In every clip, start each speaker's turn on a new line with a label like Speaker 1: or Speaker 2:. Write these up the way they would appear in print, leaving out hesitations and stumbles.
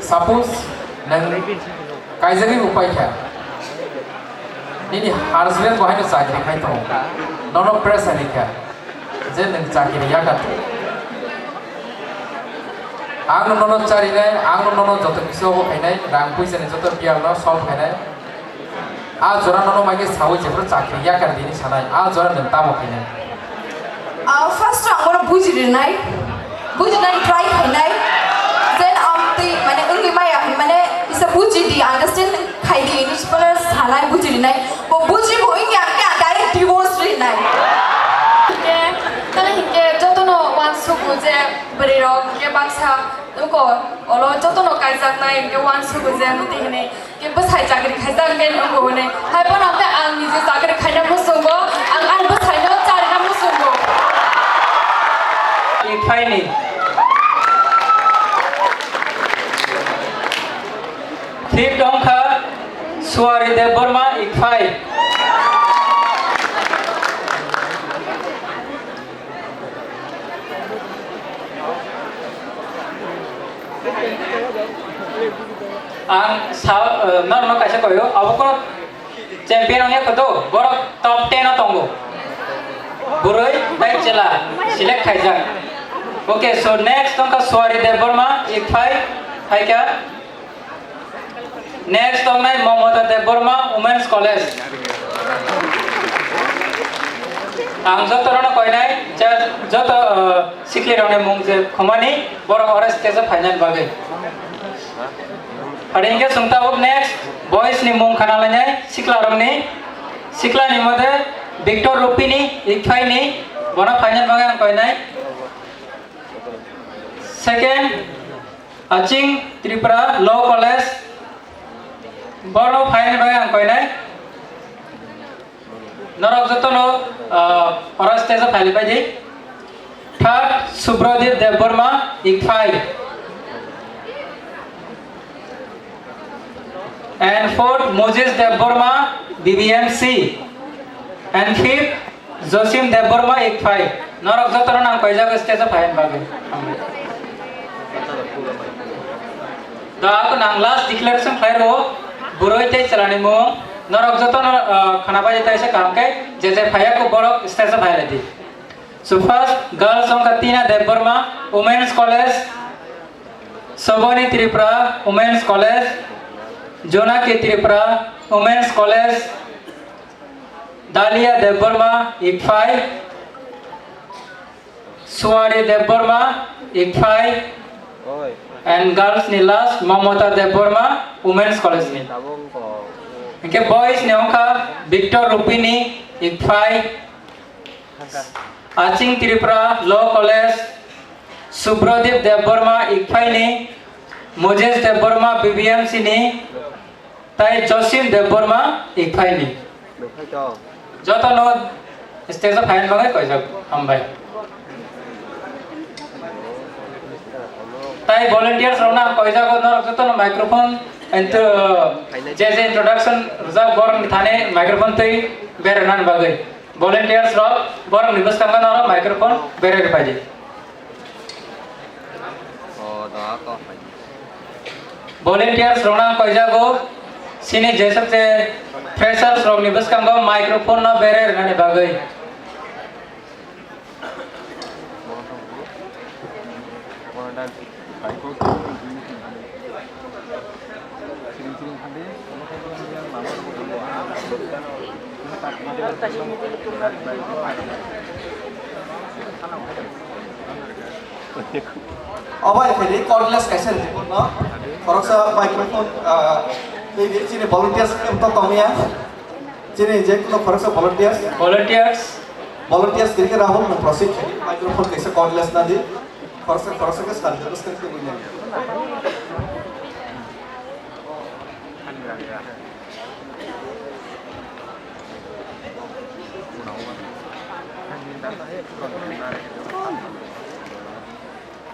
Speaker 1: suppose nang kaijagi upai kya ini husband bahai no chakri khai to nono pressure ni kya je nang chakri ya kat ang nono chari nai ang nono joto kiso bo khai nai rang puisa ni joto bial no solve khai nai a jora nono mai sawi je pro chakri ya kar dini sanai a jora nang ta mo khai nai
Speaker 2: first ang buji nai try khai nai then mane ungi maya mane isa buji di understand khai di ini sebenarnya salah buji di nai bo buji bo ini angka direct divorce di nai
Speaker 3: karena hingga jodohno wan suku je beriro ke bangsa uko olo jodohno kaizak nai hingga wan suku je nuti ini ke besai jakri kaizak ke uko ini hai pun angka ang nije jakri kaina musungo ang besai no cari na musungo
Speaker 4: ini Tip dongka suari de Burma ikfai. Ang normal kaisa koyo aboko champion ongya kodo borok top 10 otongo. Buroi dai chela select khaijak. Okay, so next dongka suari de Burma ikfai hai kya? Next tong nai Momota de Burma Women's College. Ang joto rona koi nai joto sikli rone mung je khomani borok ores tesa final bage. Adinge sungta ob next boys ni mung khana lanyai sikla ni mode Victor Rupini ikfai ni bona final bage ang koi nai. Second Aching Tripura Law College Borno final bagi ang koi nai, norok joto no oras tesa final bagi. Third Subrodip Deburma ikfai, and fourth Moses Deburma BBMC, and fifth Josim Deburma ikfai. Norok joto no nang koi jaga tesa final bagi. Dah aku nang last declaration clear ho. Buroi te chalani mo norok joto khana ba jeta ise kam ke je phaya ko borok stage phaya leti. So first girls on Katina Deburma Women's College, Soboni Tripura Women's College, Jona ke Tripura Women's College, Dalia Deburma ikfai, Suari Deburma ikfai, and girls ni last Momota Deburma Women's College ni. Okay, boys ni onka Victor Rupini ikfai, Aching Tripura Law College, Subrodip Deburma ikfai ni, Moses Deburma BBMC ni, tai Josim Deburma ikfai ni. Joto no stage of final bangai koi jab ambai. Tai volunteers rona koi jago norok joto no microphone and jese introduction ruza borong thane microphone tai berenan bagai volunteers ro borong nibas kanga noro microphone berer paje volunteers rona koi jago sini jese se freshers ro nibas kanga microphone na berer nane bagai
Speaker 5: Awal ini cordless kaisa report no, koroksa microphone ini sini volunteers untuk tomia, sini je kita koroksa volunteers kira rahul no proceed microphone kaisa cordless nadi, koroksa ke stand terus kan punya.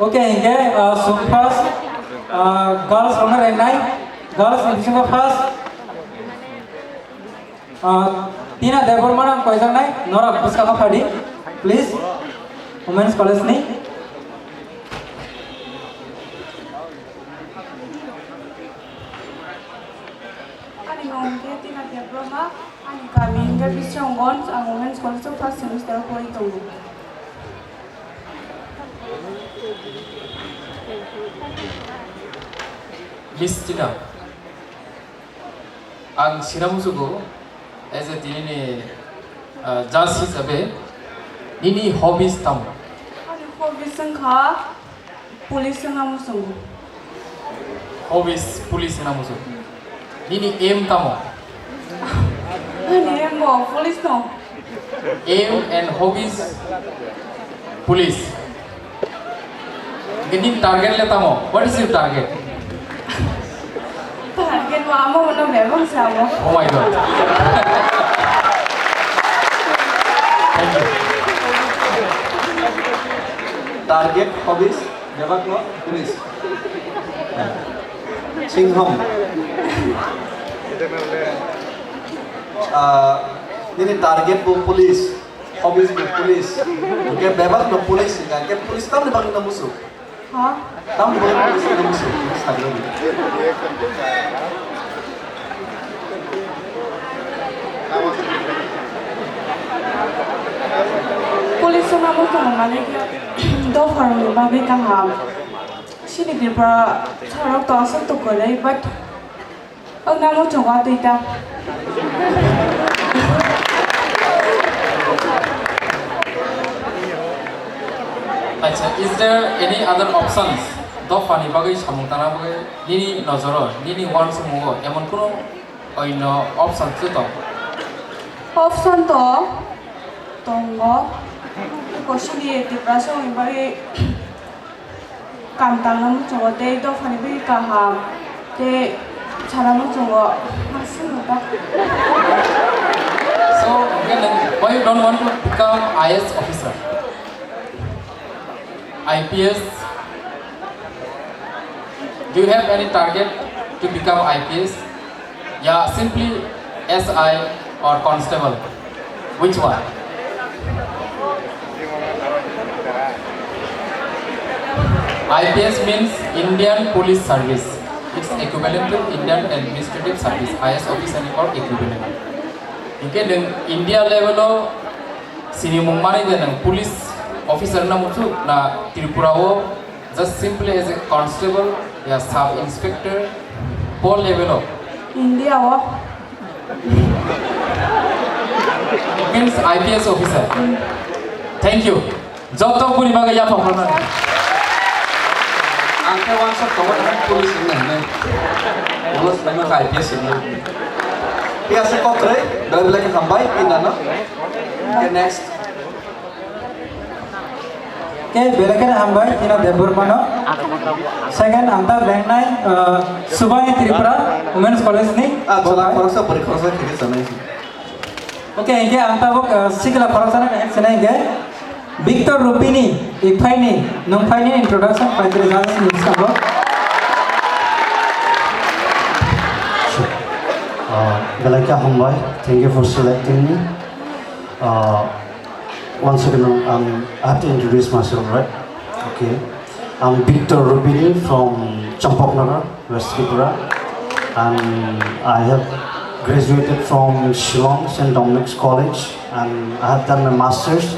Speaker 4: Okay, so first girls honor and night, girls division first. Tina Deburma nam koi jang nai, Nora buska ka phadi, please. Women's College ni.
Speaker 6: Songgon, ang women's college of first semester ko ito.
Speaker 1: Miss Tina, ang sinamusugo as a dini jazz hisabe nini hobbies tamo.
Speaker 6: Ano hobbies ang ka? Police ang amo sungguh.
Speaker 1: Hobbies police sinamusugo. Nini aim tamo.
Speaker 6: Ano yan mo? Police no?
Speaker 1: Aim and hobbies police. Gini target le tamo. What is your target?
Speaker 6: Target mo amo mo na memang sawo.
Speaker 1: Oh my god. Thank you.
Speaker 5: Target hobbies, jawab lo, police. Singham. Ini target bu police, hobbies bu police. Oke, bebas bu police, kan? Ke police tahu di bagian musuh.
Speaker 6: Ha?
Speaker 5: Tahu di bagian police na musuh. Instagram.
Speaker 6: Police ang amo sungguh mana kaya do farong babi kaham. Sini di para sarok to asal to kolay but ang namo chunga to ita.
Speaker 1: Is there any other options? Do fani bagai samutana bagai nini nozoro, nini one sumugo. Emon kuno oino option tuto.
Speaker 6: Option to tongo ko sini di prasong ibari kantang namo chunga te do fani bagai kaham te cara mo chunga masin ta.
Speaker 1: So, okay, then why you don't want to become IS officer? IPS? Do you have any target to become IPS? Yeah, simply SI or constable. Which one? IPS means Indian Police Service. It's equivalent to Indian Administrative Service. IS officer or equivalent. Okay, then India level of sini mumari dengan police officer na mutu na Tripura wo just simply as a constable ya sub inspector po level of
Speaker 6: India wo
Speaker 1: means IPS officer. Thank you. Joto puni bagai ya pokoknya.
Speaker 5: Angka wangsa kawan dengan police ini nih. Mulus dengan IPS ini. Biasa kok kere, bela-bela ke sampai pindah no. Okay, next.
Speaker 4: Okay, belakan hambai tina debur mano. Second anta bank nine Subang Tripura Women's College ni.
Speaker 5: Coba koroksa beri koroksa kiri sana ini.
Speaker 4: Okay, ini anta bok sikla koroksa na kahit sana ini. Victor Rupini, Ipaini, Numpaini introduction pada zaman ini sama.
Speaker 7: Galaka Humbai, thank you for selecting me. Once again, I have to introduce myself, right? Okay. I'm Victor Rupini from Champoknagar, West Tripura. And I have graduated from Shillong St. Dominic's College. And I have done my master's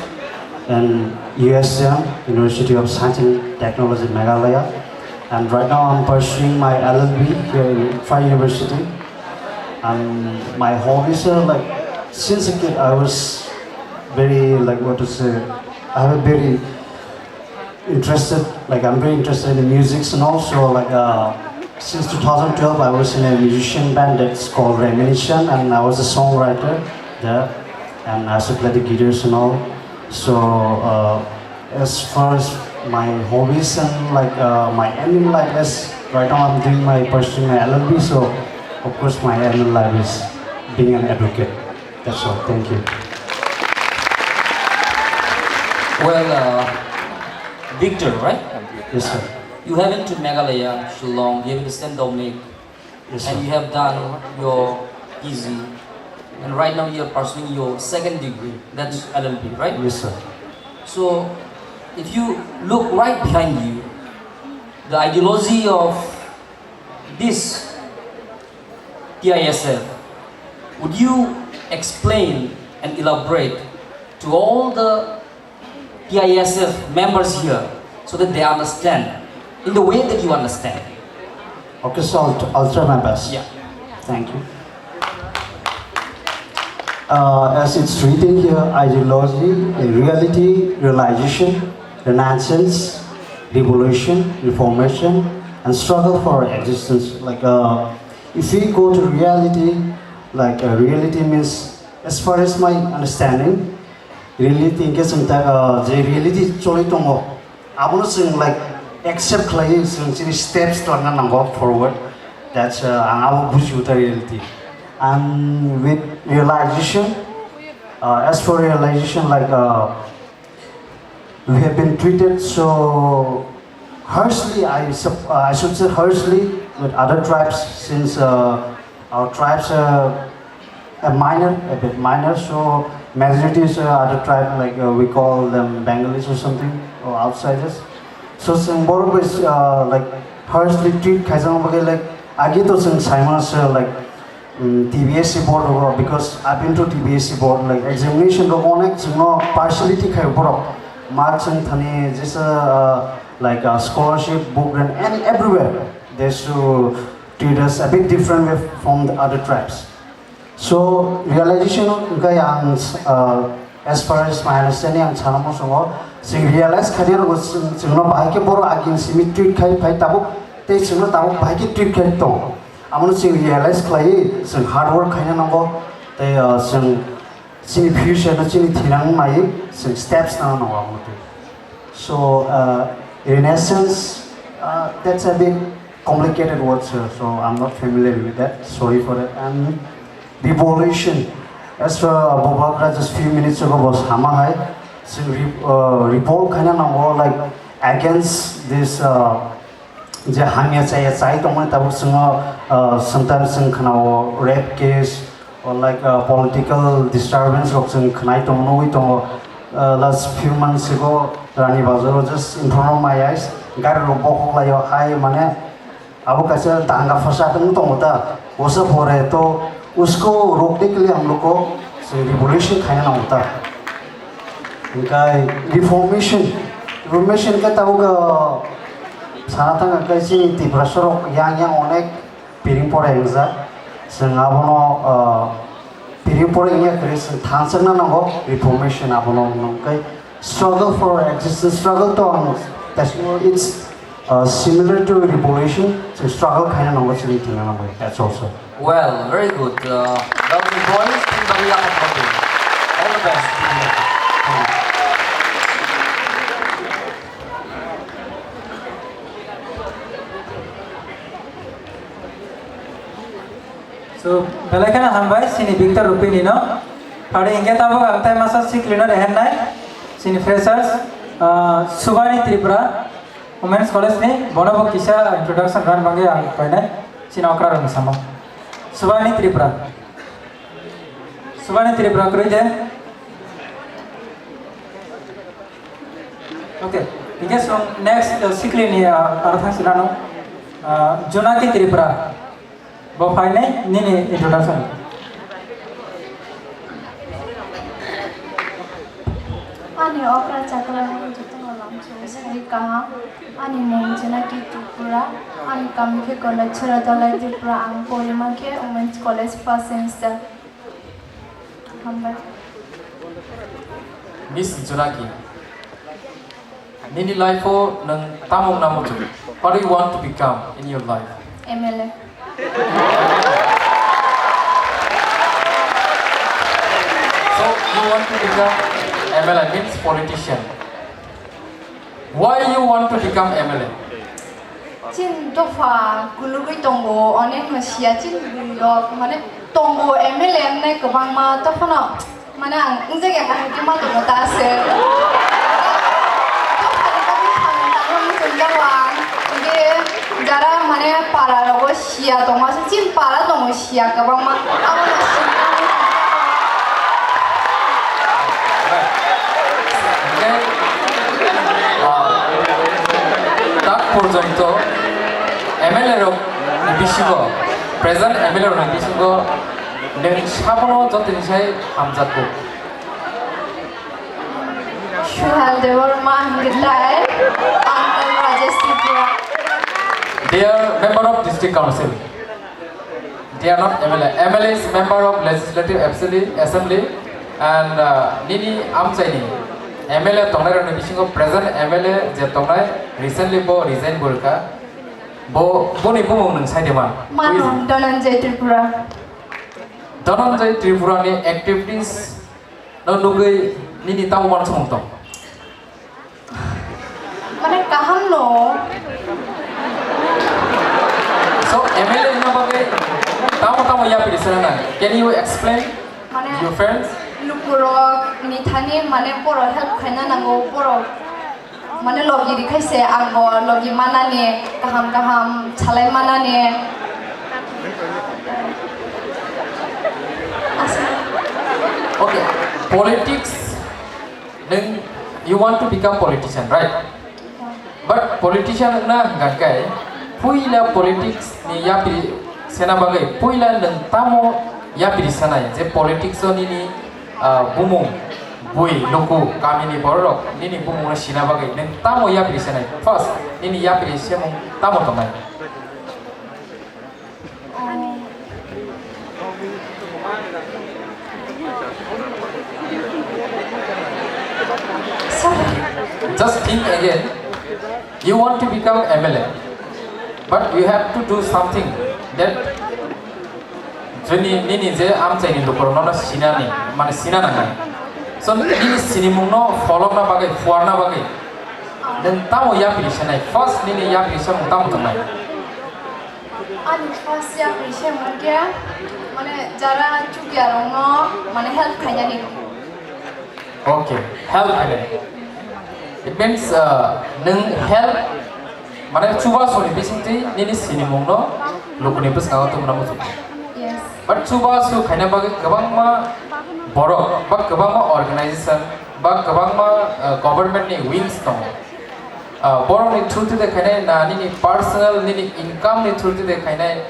Speaker 7: in USM, University of Science and Technology, Meghalaya. And right now I'm pursuing my LLB here in Fry University. And my hobbies are like, since a kid I was very, like what to say, I was very interested, like I'm very interested in music, and also like since 2012 I was in a musician band that's called Reminiscent, and I was a songwriter there, and I also played the guitars and all. So as far as my hobbies and like my aim in life is, right now I'm doing pursuing my LLB, so of course my aim in life is being an advocate. That's all. Thank you.
Speaker 8: Well, Victor, right?
Speaker 7: Yes, sir.
Speaker 8: You have been to Meghalaya, Shillong, you have been to St. Dominic,
Speaker 7: Yes, sir.
Speaker 8: and you have done your PG, and right now you are pursuing your second degree, that's LLB, right?
Speaker 7: Yes, sir.
Speaker 8: So, if you look right behind you, the ideology of this TISF, would you explain and elaborate to all the TISF members here so that they understand in the way that you understand.
Speaker 7: Okay, so I'll try my best.
Speaker 8: Yeah.
Speaker 7: Thank you. As it's written here, ideology, reality, realization, renaissance, revolution, reformation, and struggle for existence. Like, if we go to reality, like reality means, as far as my understanding, reality is the reality choli tongo. I want to sing like accept like steps to go forward. That's our reality. And with realization, as for realization, like we have been treated so harshly, I should say harshly with other tribes, since our tribes are a bit minor, so majority is other tribe, like we call them Bengalis or something, or outsiders. So Borok is like harshly treated, like I get those Simon's like TBSC board, because I've been to TBSC board, like examination the connect, partiality Borok, marks and thani, just like a scholarship, book grant, and everywhere they should treat us a bit different way from the other tribes. So realization as far as my understanding, ang sana mo sungo, sing realize kanya was sing no bahike boro agin simi treat kai pai tabu, te sing no tabu bahike treat kai to. Amun sing realize klai sing hard work kanya nango, te sing sini future na sini tinang mai sing steps na nango amun. So renaissance, that's a bit complicated words, so I'm not familiar with that. Sorry for that. And revolution, as Bobakra just few minutes ago was Hamahai, so revolt kind of like against this the Hamia say sometimes in kind of rape case or like political disturbance of some kind of last few months ago, Rani Bazar just in front of my eyes, got a robot like your high money. Abu kasih tangga fasad itu muda, usaha pore itu, usko रोकने के लिए हम लोग को revolution खाना ना होता. इनका reformation का ताऊ का सानाता का कैसी तिब्रशरों yang अनेक piring pore इंसा, sengabono piring pore ini kerja थांसना ना हो reformation abono नंगे struggle for existence, struggle to it's similar to revolution, so struggle kind of numbers anything another. That's also.
Speaker 8: Well, very good. Lovely voice, all the best.
Speaker 4: So, belakang hambai sini Victor Rupini no. Pada hingga tahu angkai masa si cleaner henai sini freshers Subani Tripura Women's College ni bono kisah introduction run bangge ang paine sini okra rang sama. Subani Tripura kerja. Okay, hingga so next sikli ni arthang silano Junaki Tripura. Bapak ini introduction.
Speaker 9: Ani okra cakra jutu malam sehari kah, ani mungkin ki Tripura, ani kami ke college Agartala Tripura ang polima ke Women's College first semester. Hambar.
Speaker 1: Miss Junaki, nini life o nang tamong namo tu. What do you want to become in your life?
Speaker 9: MLA.
Speaker 1: So you want to become MLA means politician. Why you want to become MLA?
Speaker 2: Chin dofa gulugi tonggo onek masia chin gulog mane tonggo MLA ne kebang ma tofana mana ang injek yang kan cuma tonggo tase. Jara mana para logo sia tong masih cin para tong sia kabang ma aku masih tak পর্যন্ত MLA র বিশিগ present MLA র বিশিগ নों সাবनो जतनिसाय हामजाखौ
Speaker 9: Suhal Devarma retired. Uncle Rajesh Tripura.
Speaker 1: They are member of district council. They are not MLA. MLA is member of legislative assembly and nini amchaini MLA tongnai rani bisingo present MLA je tongnai recently bo resign bolka bo boni bumung nang saideman
Speaker 9: Manu Dhananjay Tripura.
Speaker 1: Dhananjay Tripura ni activities no nugai nini tamu man sumong tong
Speaker 9: Mane kaham no.
Speaker 1: so MLA na bagai tamu ya pidisana. Can you explain your friends?
Speaker 9: Lukurok nithani mane poro help khaina nango poro mane logi dikhaise ango logi manane kaham chalai manane
Speaker 1: Okay, politics. Then you want to become politician, right? But politician na gagai. Puila politics ni ya pi sena bagai. Puila nang tamu ya pi sana je politics ni bumung bui luku kami ni borok nini bumung na sina bagai. Nang tamu ya pi sana. First nini ya pi semu tamu tomai. Just think again. You want to become MLA, but you have to do something that nini je amchai ni lupor no sina ni mane sina na ngai. So nini sinimung no follow na bagai fuar na bagai. Dan tamu ya pilih sana. First nini ya pilih sana tamu tomai.
Speaker 9: Ani first ya pishe mungkin mane jara chukia rongo mane help khaina ni.
Speaker 1: Okay, help again. It means neng help mana cuba soli bisinti nini sinimung no lukuni bus kau tu mana musuh.
Speaker 9: Yes.
Speaker 1: But cuba su kena bagi kebang ma borok, bag kebang ma organization, bag kebang ma government ni wings tong. Borok ni through tu kena na nini personal nini income ni through tu kena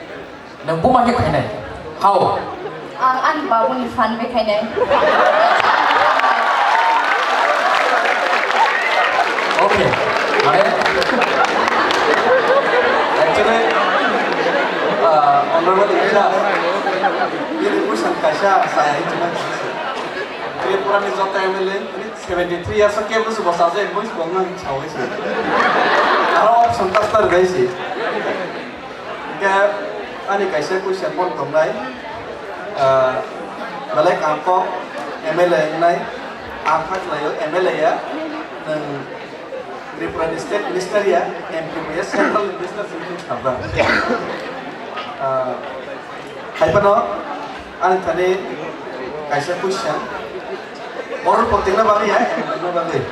Speaker 1: neng buma ke kena. How?
Speaker 9: An babu ni fun be khaina.
Speaker 1: Okay.
Speaker 5: Actually, honorable Ira, ini bukan kasih saya itu macam itu. Ini puran itu jatuh MLA, ini 73 years old kemus bahasa saya ini bukan orang cawai sih. Kalau Supperstar guys sih, kayak ani kasih kuis yang pun kembali, balik angkok MLA ini, angkat layu MLA ya, dan Representative State Minister ya, MPS Central Minister sini apa? Hai pano, ane tadi kaisa question, orang pentingnya bagi ya, pentingnya bagi.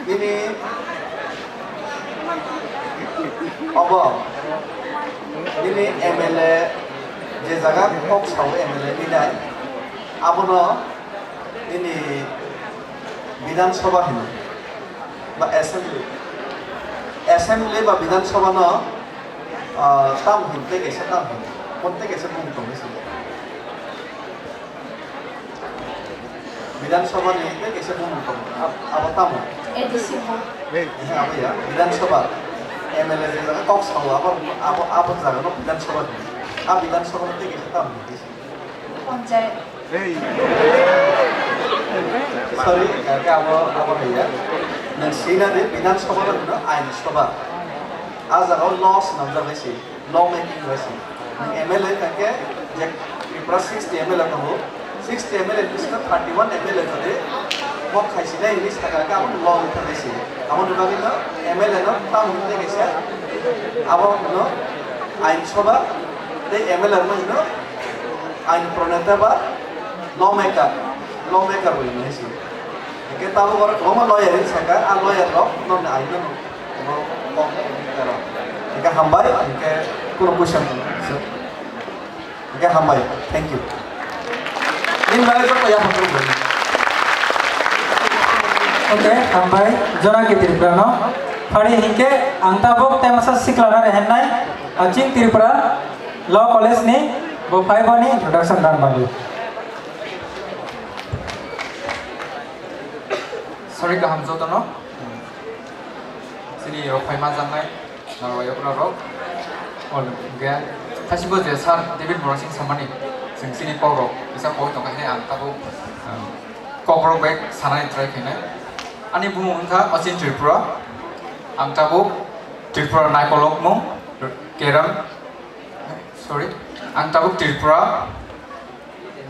Speaker 5: Jadi ini apa? Ini MLA, jaga kok sahaja MLA ini dah, apa no? Ini Bidhan Sabha ini, ba assembly ba Bidhan Sabha no, tam hinte kaisa tam hinte, konte kaisa pun tong isi. Bidhan Sabha ni hinte kaisa pun tong, apa tam?
Speaker 9: Edisi ho.
Speaker 5: Apa ya? Bidhan Sabha, MLA jaga kok sahaja apa jaga no Bidhan Sabha ni, Bidhan Sabha ni kaisa tam hinte.
Speaker 9: Panjai.
Speaker 5: Sorry, क्या वो भैया नंसीना दे बिना सवाल ना आइन सवाल आज अगर लॉस नंबर वैसे लॉ मेकिंग वैसे MLA का क्या जब प्लस 6 MLA का हो 6 MLA इसका 31 MLA का दे वो खाइसी ना इंग्लिश का क्या हम लॉ उठा वैसे हम लोग बाकी ना MLA ना ताम होते कैसे अब ना आइन सवाल दे MLA ना आइन प्रणेता बा lawmaker boleh ni sih. Kita tahu orang lawyer ini sekarang, lawyer loh, non ada non, kok kita jika hambai, jika kurang pusing, jika hambai, thank you. Ini lagi apa yang perlu beli?
Speaker 4: Okay, hambai, jona kita Tripura, hari ini angta bok temasa siklana rehenai, acing Tripura, law college ni, bo 5 ni introduction dan bagi.
Speaker 1: sorry kaham jotono sini rok phaima jangnai narwayo rok ol ge khasibo je sar David Morrison samani जों sini pawrok isa pawi tongkai ang tabo Kokborok bek sanai try khainai ani bumu ungkha Achin Tripura ang tabo Tripura naikolok mung keram sorry ang tabo Tripura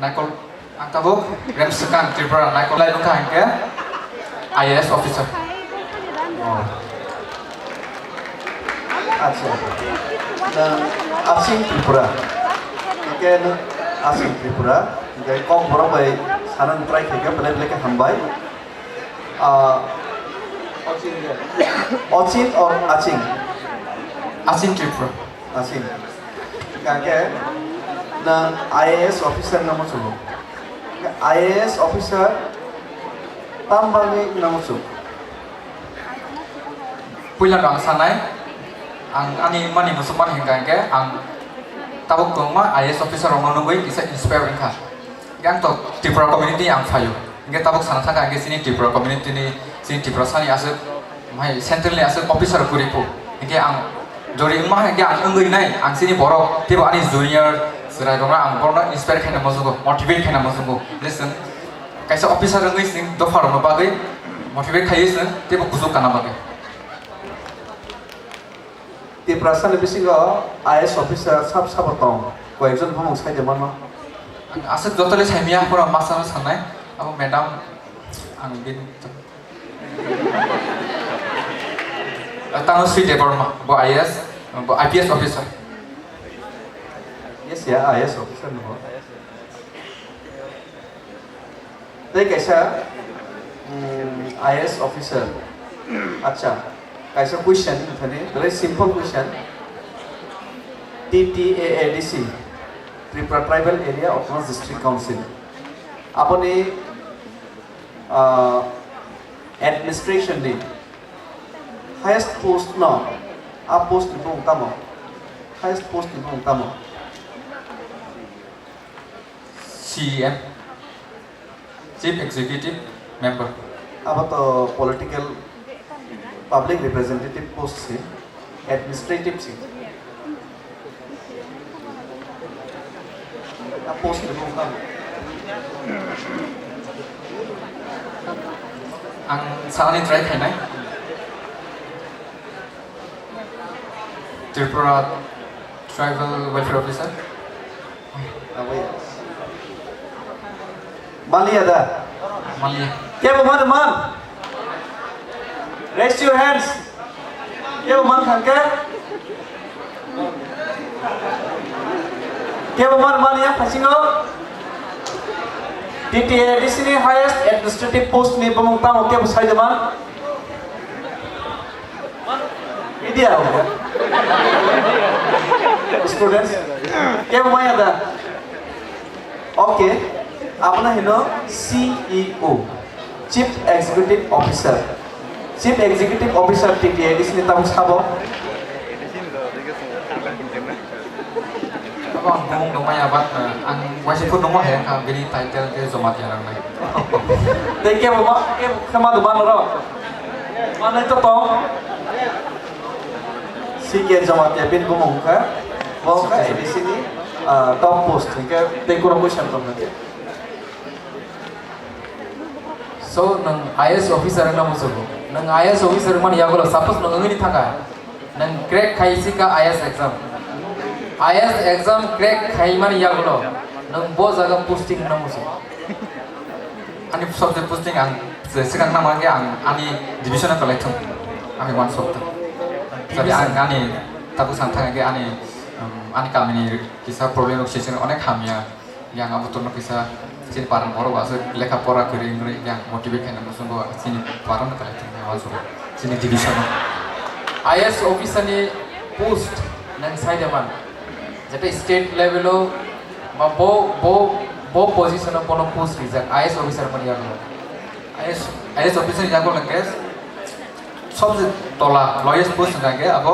Speaker 1: naikol ang tabo remsekan Tripura naikol lai ungkha angke IAS officer
Speaker 5: আচ্ছা Achin Tripura again Achin Tripura jadi Kokborok by sanan try kega belak hambai Achin or Achin
Speaker 1: Achin Tripura
Speaker 5: Achin kage na IAS officer namo sulo IAS officer tambangi namo sulo
Speaker 1: puila ang sanai ang ani mani musuman hingga ke ang tabuk kongma IAS officer orang nungguin bisa inspire engkau yang to Tripura community yang fayu engkau tabuk sana sana engkau sini Tripura community ni sini Tripura sani asal mai central ni asal officer kuripu engkau ang jori emah engkau ang nungguin nai ang sini borok tiba ani junior serai dong ang borok inspire kena masuk motivate kena masuk listen kaisa officer nungguin sini dofar orang bagai motivate kaya sini tiba kusuk kana bagai
Speaker 5: di perasaan lebih sih IAS officer sab tong kau ngomong saya zaman mah
Speaker 1: asal jotole saya pura masalah sana aku madam angbin tangan sih depan mah bu IPS officer
Speaker 5: yes ya IAS officer nih tapi kaisa IAS officer acha kaisa question tadi very simple question TTAADC Tripura Tribal Area Autonomous District Council apani administration di highest post no post di bawah utama highest post di bawah utama
Speaker 1: CEM Chief Executive Member
Speaker 5: apa tuh political public representative post sih administrative sih post di bawah utama
Speaker 1: ang sana ni try kena Tripura Tribal Welfare Officer
Speaker 5: apa ya Bali ada
Speaker 1: Malia
Speaker 5: क्या teman-teman raise your hands क्या teman yang pasingo TTA di sini highest administrative post nih pemungtang oke besar teman ini dia students क्या ada oke apa namanya CEO Chief Executive Officer Chief Executive Officer TTA di sini tahu siapa
Speaker 1: ako ang bumong dumay abat ang wajib pun nomor ya kang bini title ke zomat yang lain
Speaker 5: thank you mama kemana teman lo mana itu toh si kian zomat ya bin bumong ka mau ka di sini top post ke dekorasi question tuh nanti
Speaker 1: so nang IAS officer na musuh nang IAS officer man ya kalau suppose nang ngini thaka nang crack kaisi ka IAS exam crack kai man ya kalau nang bo jaga posting na musuh ani subject posting ang sekarang nama ke ang ani division na collection ang one subject jadi ang ani tabu santang ke ani kami ni kisah problem session onek hamia yang abu turun kisah sini parang orang bahasa lekap pora kering yang motivate kena musuh gua sini parang collection yang masuk sini division IAS officer ni post nang saya depan jadi state level lo bo position na pono post reason IAS officer man yago IAS officer yago langkes सबसे तोला lowest post ना के अब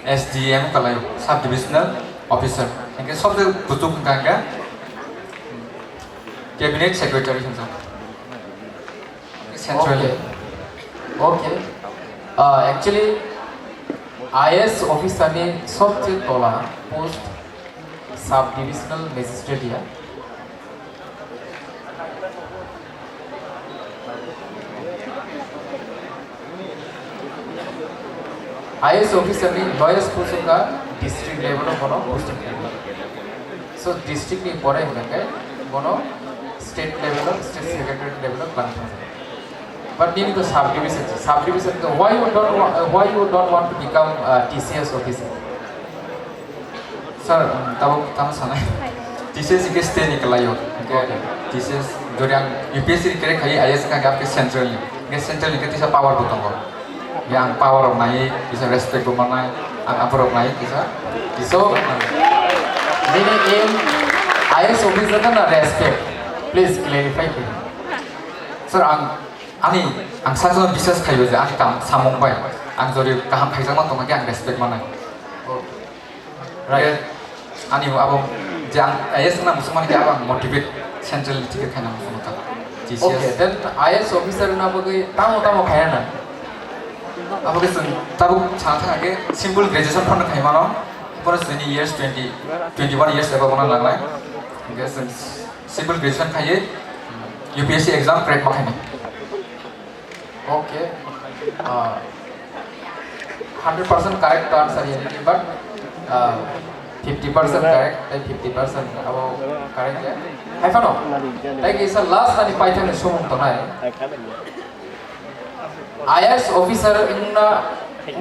Speaker 1: SDM कलायो सब divisional officer इनके सबसे बुजुर्ग ना के कैबिनेट सेक्रेटरी हैं सब centrally. Okay. Actually, IS officer ने सबसे तोला post sub divisional magistrate या IS officer ने lawyers post का district level of बोलो posting level. So district ने पढ़े हैं क्या बोलो state level of state secretary level of conference. But ini to subdivision. Subdivision to why you don't want to become TCS officer? Sir, tahu sana. TCS ini state ni kalau TCS yang UPSC ni kira kali IS kan आपके central ni. Ke central ni kita power butang ko. Yang power of naik, bisa respect rumah naik, upper of naik bisa. So, ini aim IS officer kan respect. Please clarify. Sir, 아니, ang saso business kayo je, ang kam samong bay, ang jori kaham kaisang mang tong ang respect mana. Right. Ani abo jang IS na musuman ke abang motivate central tiket kana musuman ta. Okay, then IS officer na bagai tamo kaya na. Abo ke sun tabu changthang age simple graduation pon khai mano. For 20 years 21 years aba mana laglai. Okay, simple graduation khai UPSC exam crack makhai. Okay, 100% correct answer here, but 50% correct and 50% about correct. I found out. Like it's the last time Python is shown tonight. IS officer in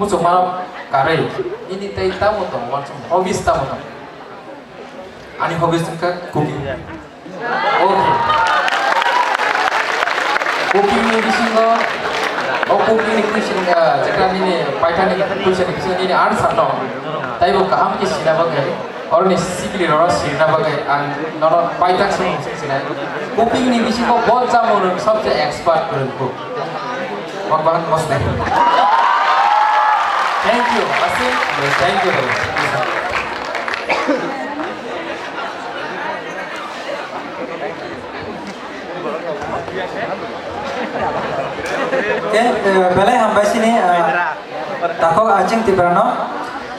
Speaker 1: mucuma kare. Ini tahu tamu tu, hobbies tamu tu. Ani hobbies tu kan cooking. Okay. Cooking ni di sini. Cooking ni kucing jika ni Python ni kucing ni answer no. Tapi bukan ham kisi na bagai. Orang ni sikli orang sirna bagai. Nono Python semua sini. Cooking ni di sini kau बहुत जाम orang सबसे expert orang cook. Orang most ni. Thank you. Asyik. Thank you.
Speaker 4: Okay, belai hambai sini takok acing tiberno.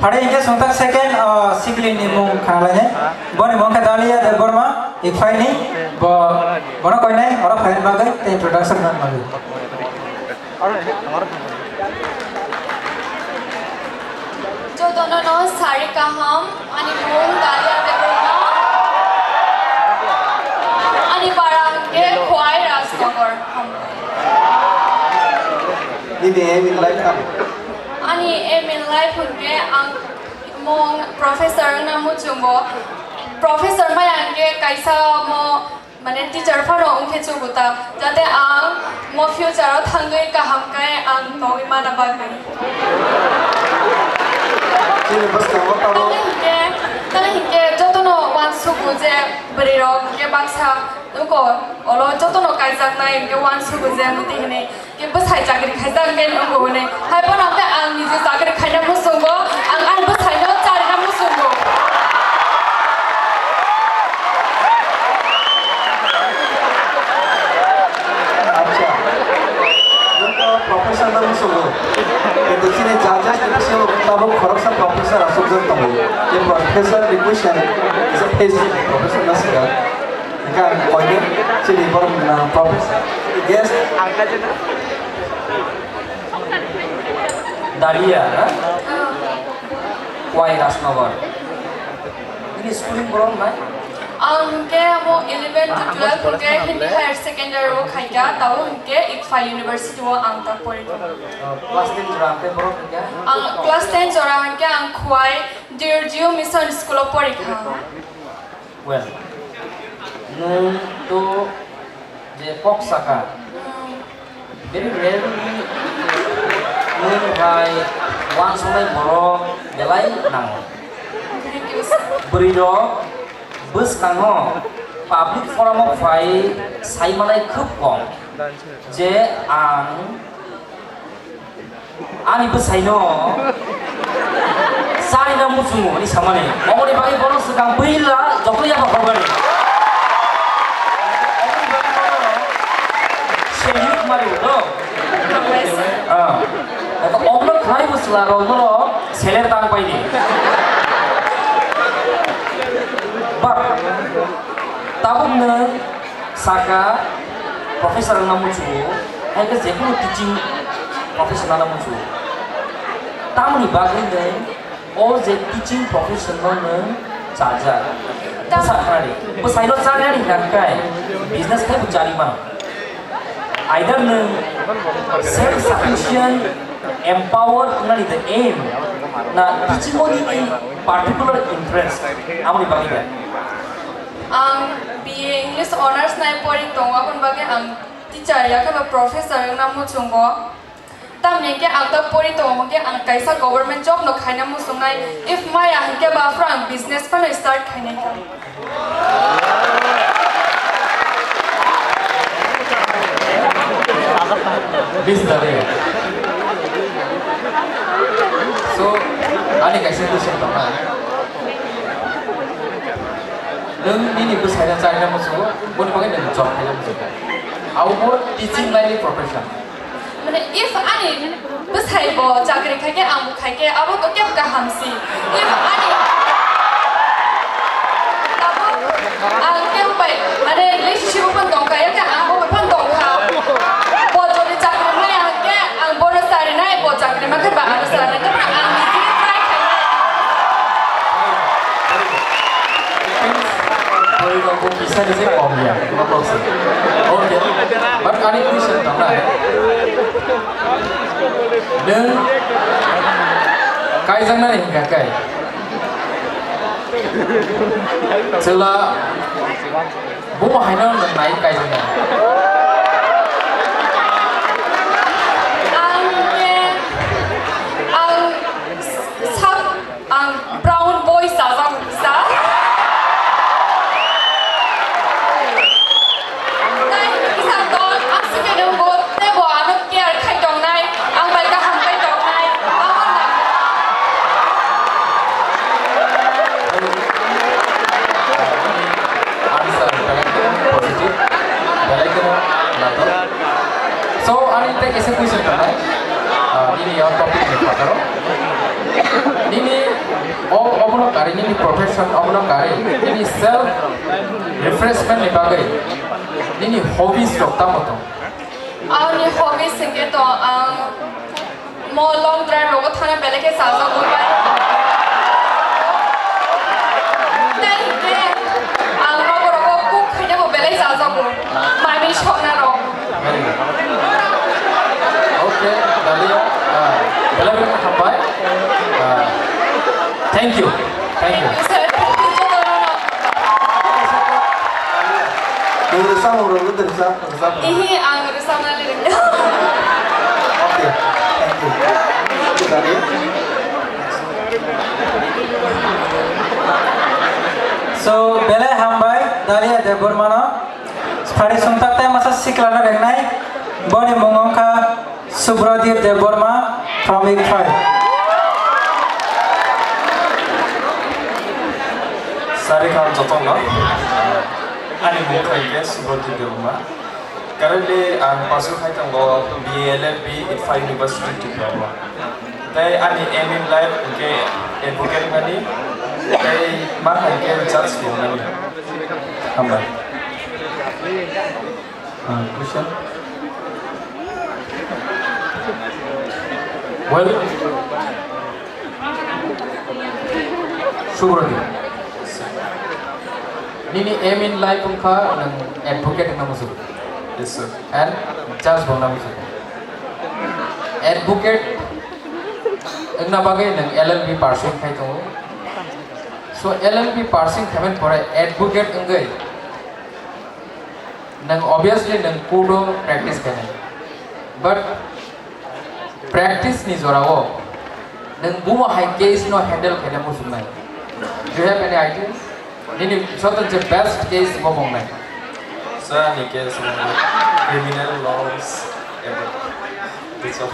Speaker 4: Hari ini sontak second sikli ni mung khalanya. Boni mung kadalia de borma ikfai ni. Bona koi nai orang fain bagai te introduction kan bagai.
Speaker 3: जो दोनों no सारी का हम अनि मूंग दालिया दे बोलना अनि बारां के खुआई रास कोकर हम
Speaker 5: Ini aim in life kan?
Speaker 3: अनि एम इन लाइफ उनके अंग मूंग प्रोफेसर ना मुझुंगो प्रोफेसर में आंगे कैसा मो माने टीचर फरो उनके चुगुता जाते आंग मो फ्यूचर थंगे का हम के आंग तो इमाना बागै
Speaker 5: Sini bas kamu tahu?
Speaker 3: Kalau hingga jodoh wan suku je berirok ke bangsa uko olo jodoh kaizak naik ke wan suku je muti ini ke bas hai jagri kaizak ke uko ini hai pun apa ang ni je jagri kaina musungo ang bas hai no cari na musungo
Speaker 5: Acha. Untuk profesor nama musuh. Itu sini jaja kita siapa tahu Kokborok Song profesor asal tahu. Dia profesor di Kuishan. Itu PhD profesor nasihat. Kan poinnya sini baru profesor. Yes.
Speaker 8: Dalia, why Rasnavar? Ini schooling belum kan?
Speaker 3: Angke mo 11 to 12 ke Hindi higher secondary wo khaika tahu angke ICFA University wo angta pori
Speaker 8: Class 10 jurang ke belum kan?
Speaker 3: ang class 10 jora angke ang khwai Dear Geo Mission School of Porikha
Speaker 8: Well, nung to je Koksaka. Very rarely nung hai one sungai borok belai nang.
Speaker 3: Thank you sir.
Speaker 8: Berido bus kango public forum of fai sai malai khub kom je ani bus sai no sai na musumu ni samane omoni bagi bono sekang bila jokli apa kabar ni Shehid 말이거든. 그러니까 없는 크라이브스라고 셀레를 따는 거이니. But tabungna saka professor namu chu, hay ka jekulu teaching professional namu chu. Tamni bagri dai, all the teaching professional na charger. Sakari, pesai lo charger ni nakai, business kai bucari mana. Either self-sufficient, empowered, nani the aim. Na teaching mo ni particular interest, amni bagri dai.
Speaker 3: BA English Honors na pori tonga kun bage ang teacher ya ka professor na mo chungo tamne ke ang ta pori tonga ke ang kaisa government job no khaina mo sungai if maya ke ba from business pa start khaina ka
Speaker 1: so ani kaisa question tonga ini besar dan saya nama semua, bukan pakai dengan job saya nama semua. Aku teaching line profession.
Speaker 3: Mana if ani besar bo cakri kaya amu kaya, aku tu kaya hamsi. If ani, tahu, kaya baik. Mana relationship pun dong kaya amu pun dong kau. Bo jadi cakri mana kaya amu boleh sari naik bo cakri macam apa sari tu pun amu ni try kaya.
Speaker 1: Aku bisa di sini ya, cuma proses. Oke, but ani question tentang dan kai jangan ni enggak kai. Setelah bukan hanya naik kai jangan.
Speaker 3: Ang brown boy saja bisa.
Speaker 1: So, ani take ese question kan? Ini yang topik ni pataro. Ini obono kari ini profession obono kari ini self refreshment ni bagai. Ini hobbies rokta moto.
Speaker 3: Ni hobbies singke to mo long drive rogo thana pele ke saja gulbai. Tenge rogo cook khine bo pele saja gul. Mai mi shop na ro.
Speaker 1: Okay, Dalia, welcome sampai. Thank you.
Speaker 5: Bersama orang bersama.
Speaker 3: Ini ang bersama lirik.
Speaker 5: Okay, thank you. Dalia.
Speaker 4: So bela hambai Dalia Debormana Spari suntak tay masa siklana rengnai boni mongongka Subrodip Deborma from Week 5.
Speaker 10: Sarikam Jotonga Ani mongka ige Subrodip Deborma. Currently I'm pursuing BLLB at 5 University Diploma. They ani aim in life ke advocate mani. They mah ke judge mani. Hambai.
Speaker 1: Question? Well, Subrodip. Nini aim in life unka nang advocate na musuh.
Speaker 10: Yes sir.
Speaker 1: And judge bang na musuh. Advocate engna bagai nang LLB parsing kai tu. So LLB parsing khamen pore advocate engai. Nang obviously nang kudo practice kena. But practice ni zorawo. Nang buma high case no handle kena musuh nai. Do you have any ideas? Ini soalnya the best case ngomong nai.
Speaker 10: Sir, ni case criminal laws everything.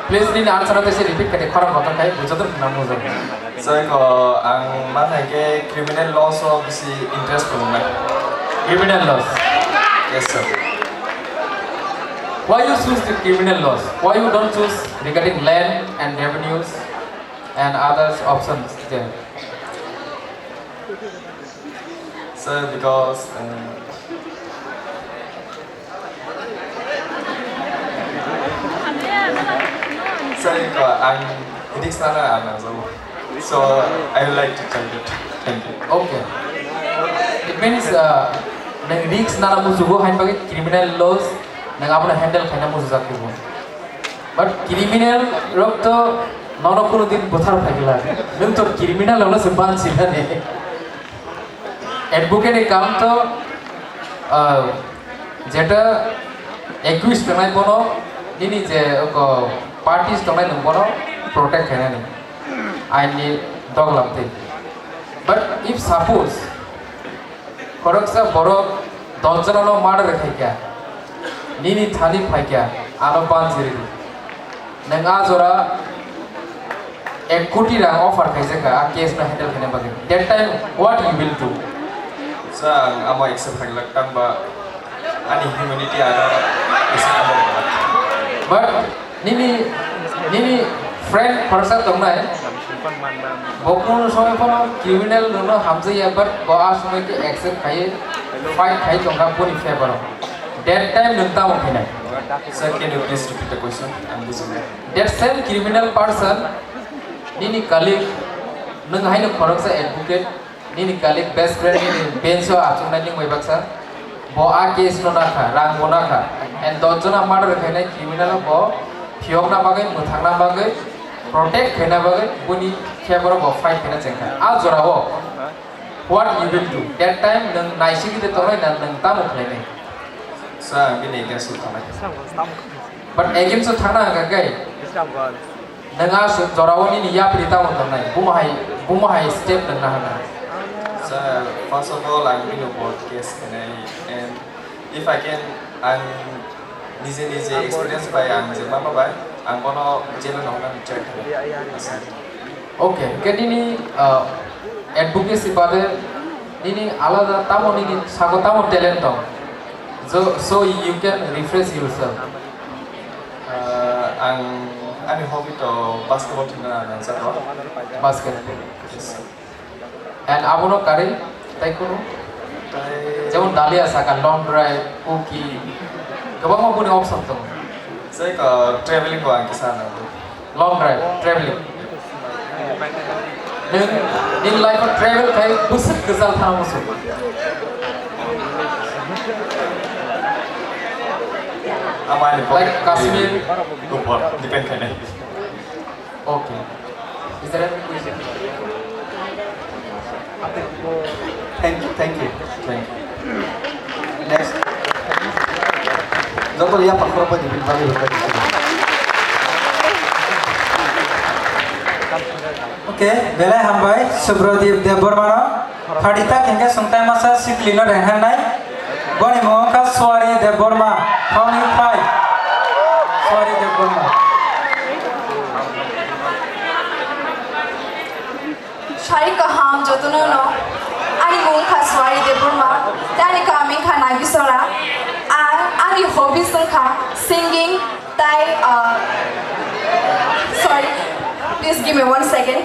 Speaker 1: Please ni answer apa sih repeat kali korang bakal kayak bujat tuh nama musuh.
Speaker 10: Saya ko ang mana ke criminal laws of bisi interest ko na.
Speaker 1: Criminal laws.
Speaker 10: Yes sir.
Speaker 1: Why you choose the criminal laws? Why you don't choose regarding land and revenues and other options there?
Speaker 10: Sir, because I'm ethics so I would like to tell it. Thank you.
Speaker 1: Okay. It means nang risks na musugo hain bagi criminal laws nang apna handle khaina musu jakibo. But criminal rok to nono kuno din bothar phagila. Nang to criminal ona seban sila ne. Advocate काम तो जेटा accused करना बोनो ini je ko parties to nang bono protect kena ni aini dog lamte. But if suppose koroksa boro 10 jano murder khaikya nini thani phaikya alo ban jiri nang ajora 1 koti rang offer khaijaka a case na handle kena bagi. That time what you will do?
Speaker 10: Sang amo accept haglaktan ba ani humanity ada
Speaker 1: but nini friend person tongnai bokun somoy pono criminal no hamje ya but ba somoy ke accept khai fight khai tonga poni favor that time nunta mo khina.
Speaker 10: Sir, can you please repeat the question? I'm listening.
Speaker 1: That same criminal person nini colleague nung haino koroksa advocate nini colleague best friend nini bencho achungna ning moibaksa bo a case no nakha rang bo nakha and 10 jona murder khaina criminal bo phiokna bagai muthangna bagai protect khaina bagai buni favor bo fight khaina chengkha a jora bo what you will do that time nung naisi gite tongai na nung tamu khaina
Speaker 10: Sir, I'm against it.
Speaker 1: but against so thana ga gai nung a jora bo nini ya prita mo tongai bumahai step nung na hana.
Speaker 10: Sir, first of all, I'm going to podcast and if I can, I'm নিজে experience by I'm Mama by I'm gonna jail na check.
Speaker 1: Okay, kedini advocacy bade ini alada tamo nini sagotamo talent to. So you can refresh yourself.
Speaker 10: I'm hobby to basketball team na
Speaker 1: Basketball. Yes. And abono kare taekwondo যেমন dahlia সাকা long drive cookie गोबां माबोनि option दं
Speaker 10: saya ke traveling ko ang sana
Speaker 1: long drive traveling in life of travel kai busuk gezal tha musu like Kashmir
Speaker 10: depend kai nai
Speaker 1: okay is there any question
Speaker 5: Thank you. Next. Joto lihat Pak Korban di Bali.
Speaker 4: Okay, belai hambai Subrodip Debormano Hadita hingga sungtai masa siklino denganai Boni mongka suari Deborma Tony Pai Suari Deborma
Speaker 2: Shari kaham jotono no ani mongka suari Deborma tani kami kana gisora ani hobby sangka singing tai sorry please give me 1 second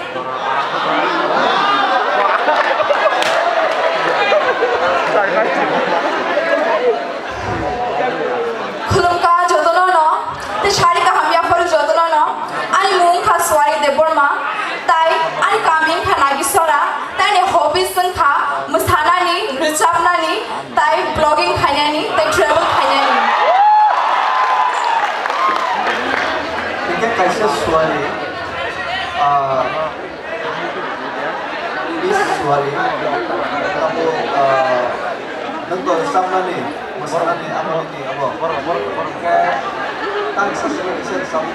Speaker 2: khulumka jotono no te shari kaham ya paru jotono no ani mongka suari Deborma tai ani kami kana gisora tani hobby sangka musanani ruchapnani tai blogging khainani tai travel khainani
Speaker 5: Ini kaisa suari ini suari kamu nonton sama nih masalah nih apa kayak kan sesuatu sama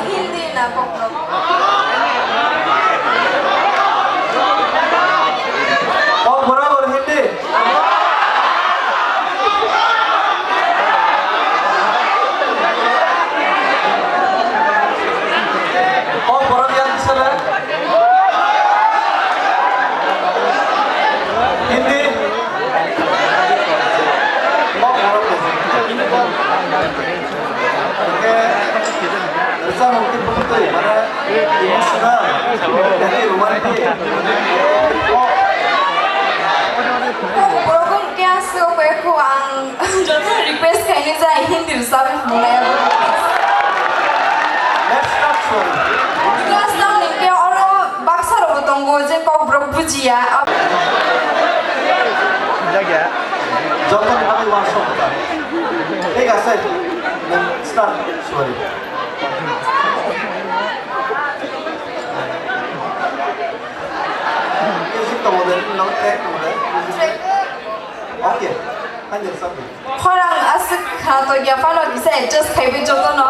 Speaker 2: Hindi na Kokborok
Speaker 5: beraber Hindi beraber yang sana Hindi
Speaker 2: Kokborok Song ko ang request kayo sa Hindi sabi mo na yan.
Speaker 5: Let's start sorry.
Speaker 2: Because now kaya oro baksa ro botong go je Kokborok bujiya.
Speaker 5: Joton kami one song ka. Hey guys, let's start sorry. Music to model, long track model. Okay. Hanya sabi.
Speaker 2: Horang asik to ya falo bisa just kai bi joton no.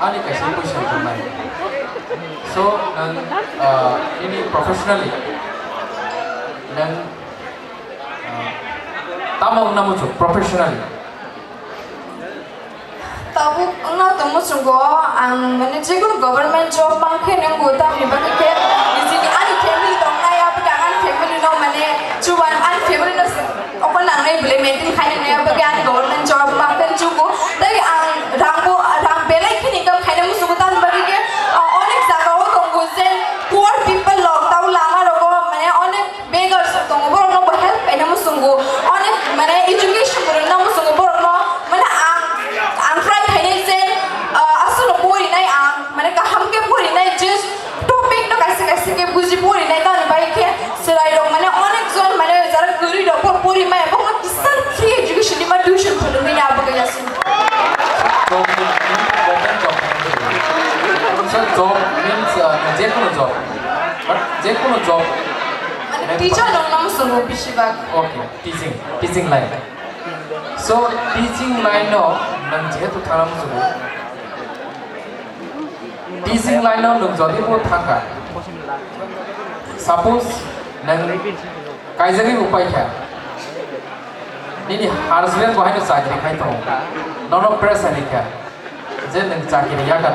Speaker 1: Ani kasih question pemain. So ini professionally dan tamu namu tu professionally.
Speaker 2: Tahu na temu sungguh ang mana cikgu government job mungkin yang gue tahu ni bagi ke di sini ani family dong na ya pegangan family no mana cuman ani family no apa nang na implementing kaya na ya bagi ani government job mungkin cukup tapi ang rang belai kini kam kaya musuh tan bagi ke onek jaga o tunggu sen poor people log tahu lama rogo mana onek beggars tunggu borong no help kaya musuh onek mana education borong no musuh borong no mana ang fry kaya sen asal puri nai ang mana kaham ke puri nai just topic no kasi ke buji puri nai tan baik ke serai dong mana onek zon mana jarak guri dong puri mai bahwa kisan free education di mana tuition pun ni apa kaya sen.
Speaker 1: So job means যেকোনো job, but যেকোনো job.
Speaker 2: Teacher dong namu sungguh bisibak.
Speaker 1: Okay, teaching line. So teaching line no nang যেহেতু থানা মুসুগো. Teaching line no nang যদি mo থাকা. Suppose nang kaijagi upai kya. Nini husband ko haino chakri khai to. Nono press ani kya. Je nang chakri ya ka.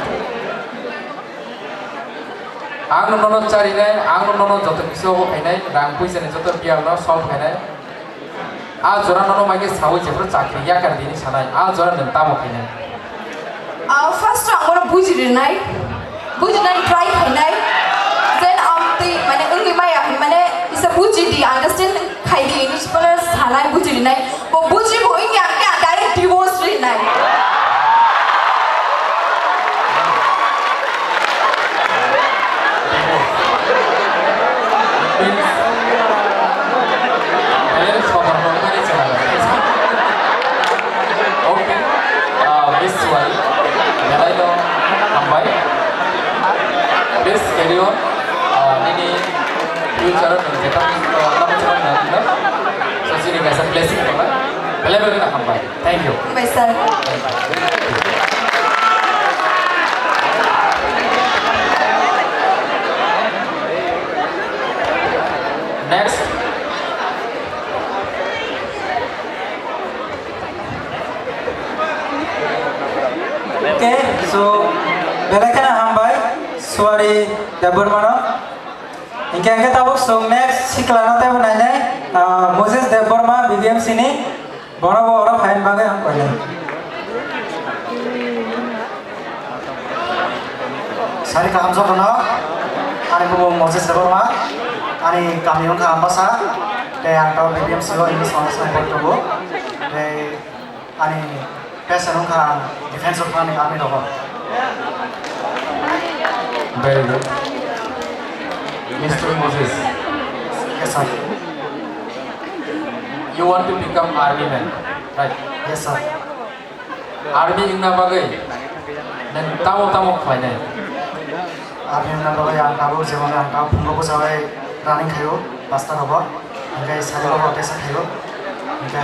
Speaker 1: Ang nono cari nai, ang nono joto kiso ho khai nai, rang puisa ni joto biar no solve khai nai. A jora nono mage sawi jebro chakri ya kar dini sanai. A jora nang tamo khai nai.
Speaker 2: First ang gonna buji nai try khai nai. Then the mane ungi maya mane isa buji di understand khai di ini sebenarnya salah buji nai. Bo buji bo ingi angke direct divorce nai. Please carry on. Ini future dan kita namun cuma nanti lah. So sini guys, blessing apa?
Speaker 1: Belajar kita hambai. Thank you.
Speaker 2: Baik, sir.
Speaker 1: Next.
Speaker 4: Okay, so belajar hambai suari dapur mana? Ingkang kita tahu so next siklana tahu nanya Moses dapur mana BBM sini bono orang fine banget yang kaya.
Speaker 7: Sari kaham so kono, ani bu Moses Deborma, ani kami yung kaham basa, de ang tau BBM sigo ini sama sama bertemu, de ani pesa yung kaham defense of kami dogo.
Speaker 1: Very good. Mr. Moses,
Speaker 7: Yes sir,
Speaker 1: you want to become army man, right?
Speaker 7: yes sir.
Speaker 1: Army ingna bagai dan tamu kaya.
Speaker 7: Abi yung nagawa yang tahu jewan yang tahu pungo ko saway running kayo, basta dogo, hingga sari dogo pesa kayo, hingga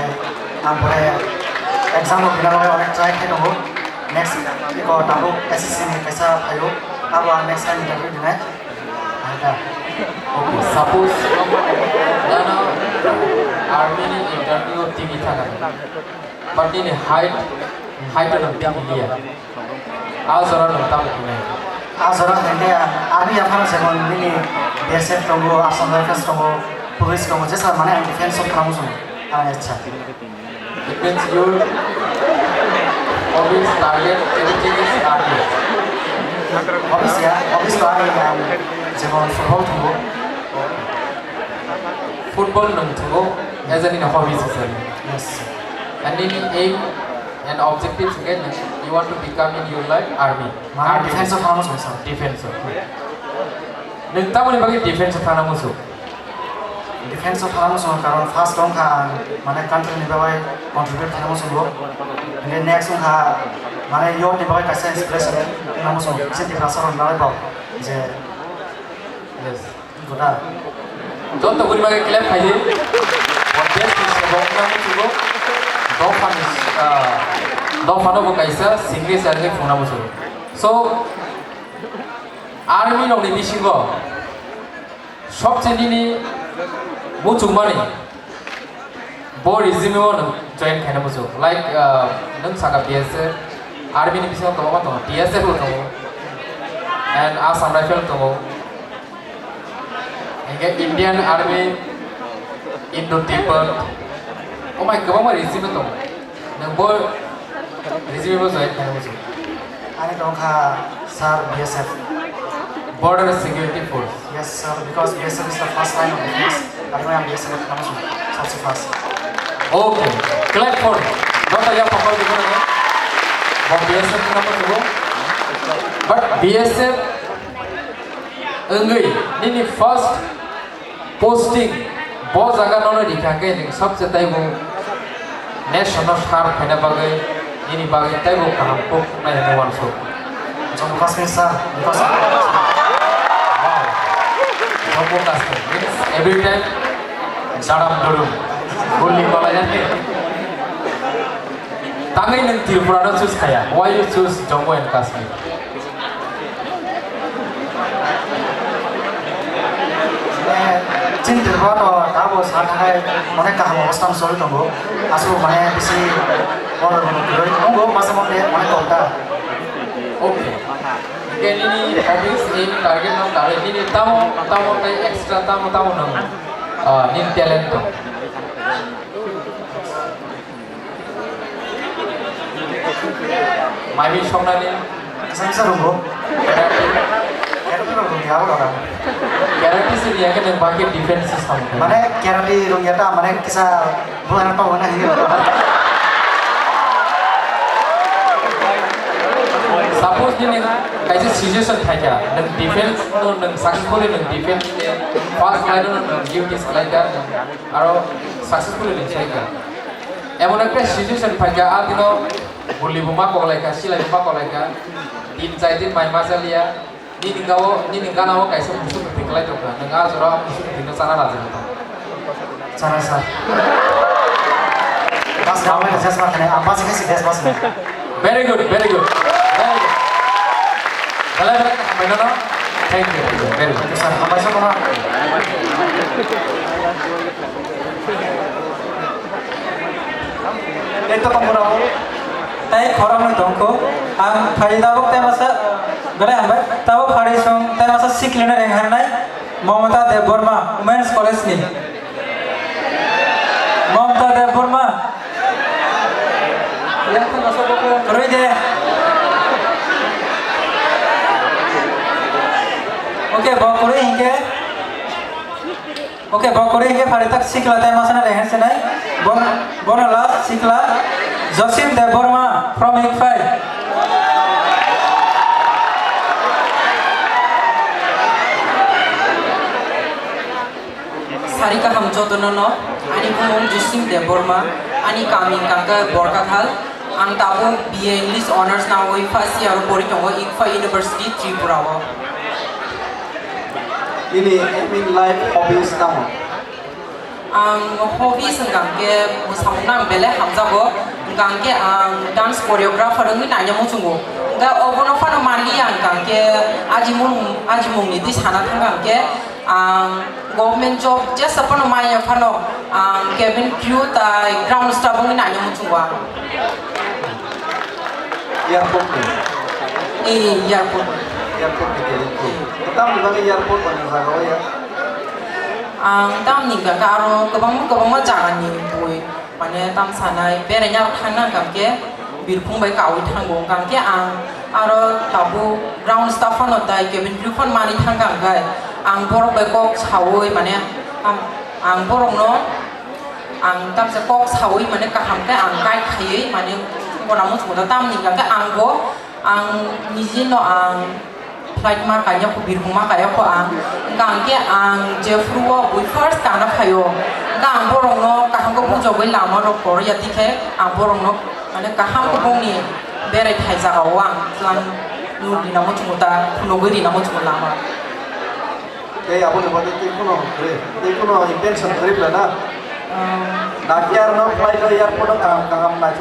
Speaker 7: ang boleh exam mo pinagawa onek try kayo dogo. Next, iko tahu SSC ni pesa kayo, tahu ang next time interview dinay. Ada.
Speaker 1: Okay, suppose dana army ni interview tinggi thakan, but ini height ada tinggi dia. Azara tamu kaya.
Speaker 7: Azara hingga army yang kan jewan ini BSF dogo, Assam Rifles dogo, police dogo, jasa mana yang defense of kamu semua, ang echa.
Speaker 1: It means your hobbies, target, everything is army.
Speaker 7: Hobbies ya, hobbies to army yang jewan football dogo.
Speaker 1: Football nung tugo as an hobbies is
Speaker 7: Yes.
Speaker 1: and in aim and objectives again you want to become in your life army.
Speaker 7: Mana defense of kamu semua.
Speaker 1: Defense. Nung tamu ni bagi defense thana musuh.
Speaker 7: Defense of kamu semua karena first dong kan mana country ni bawai contribute kamu semua. Then next dong kan mana yo ni bawai kasih expression kamu semua. Jadi rasa orang bawai bawah. Jadi
Speaker 1: Yes.
Speaker 7: benar.
Speaker 1: Contoh beri bagi klub aja. Podcast ni sebab kamu tugo. Dofano bukaisa Singlish aja phone musuh. So army nong ni bisingo. Shop cheni ni musuh mana? Bo resume mo join kena musuh. Like nung saka BSF army ni bisingo kamu apa? TSF kamu. And Assam Rifles kamu. Hingga Indian Army, Indo-Tibet. Oh my God, apa resume tu? Nampak resume apa join kena musuh.
Speaker 7: Ani dong kan sir BSF.
Speaker 1: Border Security Force.
Speaker 7: Yes sir, because BSF is the first line of defense. Karena yang BSF kamu semua satu first.
Speaker 1: Okay, clap for. Don't ayah pakau di mana? Bom BSF kamu tu. But BSF enggak. Ini first posting. Bos agar nono dikangen yang सबसे तैबो national star kena bagai ini bagai taibo kampung na yang wanso.
Speaker 7: Jammu Kashmir sir, because
Speaker 1: Wow. Jammu Kashmir means every time jaram durum. Guli balanya ni. Tangai neng Tripura na choose kaya. Why you choose Jammu and Kashmir?
Speaker 7: Jin Tripura to tahu saat hai mana kaham awastan sori tunggu. Asu mana bisi orang orang tunggu masa mana kota.
Speaker 1: Okay. Again ini hobbies aim target nong target ini tamu tay extra tamu nong nin talent to. Maybe somna ni
Speaker 7: Saya tunggu. Kira tunggu ya orang.
Speaker 1: guarantee sih dia kan yang pakai defense system.
Speaker 7: Mana kira di dunia ta mana kisah bukan apa mana ini.
Speaker 1: Suppose ni kaisa situation thaja nang defense no nang successfully nang defense first line no duties like that aro successfully ni chaika emon ekta situation thaja adino buli buma ko laika sila buma ko laika tin jaitin mai masalia ni ninggawo kaisa musuh berpiklai to ka nang azura musuh dino sana raja to
Speaker 7: Cara sah. bas kamu itu saya kena ambas kasih des bas.
Speaker 1: Very good, very good. Very good. Kalau mana no? Thank you. Very good.
Speaker 7: Sir, ambas itu mana?
Speaker 5: Itu pemurau.
Speaker 4: Tay khorang ni dongko, ang phari dabok tay masa gale ambai, tabo phari song tay masa siklina renghan nai, Mamata Deborma, Women's College ni. Mamata Deborma. Yang tu masuk buku, kerja je. Okay, bawa kuri hingga. Okay, bawa kuri hingga phari tak sikla tay masa na renghan se nai, bon last sikla. Joseph Deborma from Ikfai.
Speaker 11: Sarika hamjotonono, ani kumong Joseph Deborma, ani kami kangka Borkathal, ang tabo BA English Honors na oi first year pori tongo Ikfai University Tripura.
Speaker 5: Ini aiming life hobbies kamu.
Speaker 11: Ang hobbies ngangke musamnang bele hamjago ngangke ang dance choreographer ngi nanya muchungo nga obono fano mali ang ngangke ajimung ni dis hana ngangke ang government job just upon maya fano ang cabin crew ta ground staff ngi nanya muchungo
Speaker 5: Airport ni.
Speaker 11: Airport
Speaker 5: Airport ni itu. Kita di airport banyak jaga ya.
Speaker 11: ang dam ni ga karo kabang ma jangan ni boy mane tam sanai bere nya thangna gamke birphung bai kawi thangbo gamke ang aro tabu ground staff no dai cabin crew phon mani thangam gai ang borok bai kok chawoi mane ang borok no ang tam se kok chawoi mane ka hamke ang kai khai mane konamu chuda tam ni ga ang bo ang niji no ang flight ma kaya ko birphung ma kaya ko ang gangke ang jefruo bui first kana phayo gang borong no ka hang ko bu jogoi lama ro por ya dikhe ang borong no mane ka ham ko bongni bere thai ja awang tlan nu di namo chumuta no gori namo chumulama
Speaker 5: Kayak apa namanya itu kuno intention trip lah na. Nakiar no flight no airport no kang naik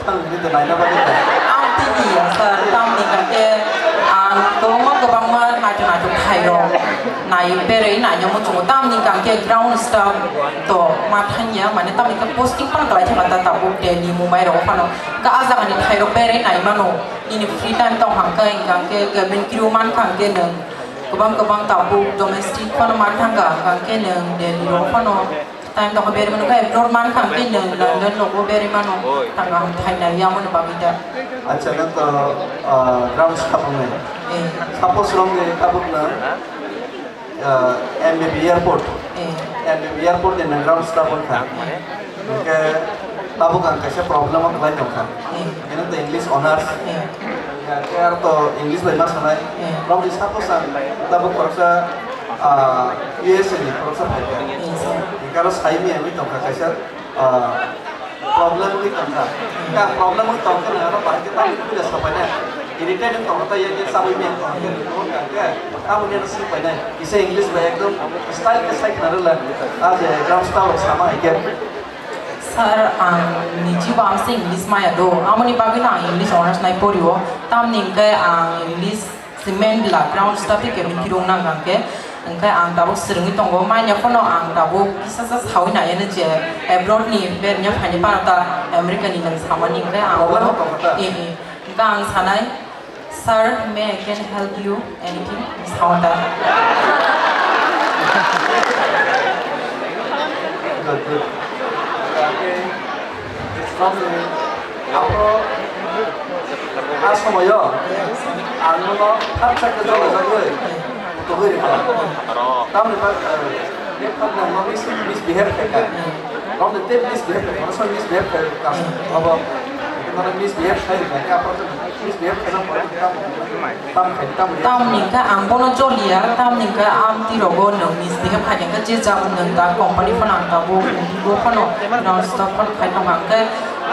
Speaker 5: tang gitu naik apa gitu.
Speaker 11: ang tini ya sa tam ni gangke ang toma ko bang ma na thai ro nai bere na nyamu chumu tam ni gangke ground staff to ma thanya mane tam ni ka posting pan kalai thama ta bu Delhi Mumbai ro pano ka aza ni thai ro bere nai mano ini free time to hang ka gangke cabin crew man khang ke nang kabang tabu domestic pano man thanga gangke nang Delhi ro pano time to bere mano ka abroad man khang ke nang London ro bere mano tanga thai na ya mano bamita
Speaker 5: Acha nanti ground staff ni. Suppose long ni tabuk na MBB airport. MBB airport ni ground staff pun kan. Maka tabuk kan kasi problem ang lain dong kan. Ini tu English honors. Kaya to English banyak sanai. Long di suppose ang tabuk perasa US ni perasa baik. Kalau saya ni itu kasi problem ni kan. Kan problem ni tahu kan ada pada kita itu sudah sampai ni. Irritated tahu kata yang kita sawi ni kan kan. Kamu ni nasi pada. Isa English banyak tu style ke style kenal lah. Aja ground staff sama ikan.
Speaker 11: Sir, niji bang se English maya do. Amoni bagi na English honors nai poriwo. Tam ningke English cement la ground staff ke kirong na gangke. Engkai ang tabu seringi tonggo mainnya kono ang tabu kisah sawi na yana je abroad ni bernya hanya panata Amerika ni nang sama ni engkai ang kono engkai ang sanai sir may I can help you anything sawata
Speaker 5: Good. Apa asal moyo anu no hapsa ke jaga jaga तो वे तब ने पर ये तब ने हम misbehave करता है हम ने तेज misbehave करता है हम misbehave करता है अब हमारा misbehave है क्या आप misbehave करना पड़ेगा
Speaker 11: tam ningka ang bono jolia tam ningka am tirogo nang misbehave khai yang ka je jam nang ta company panang ta bo go pano non stop pan khai tong ang ke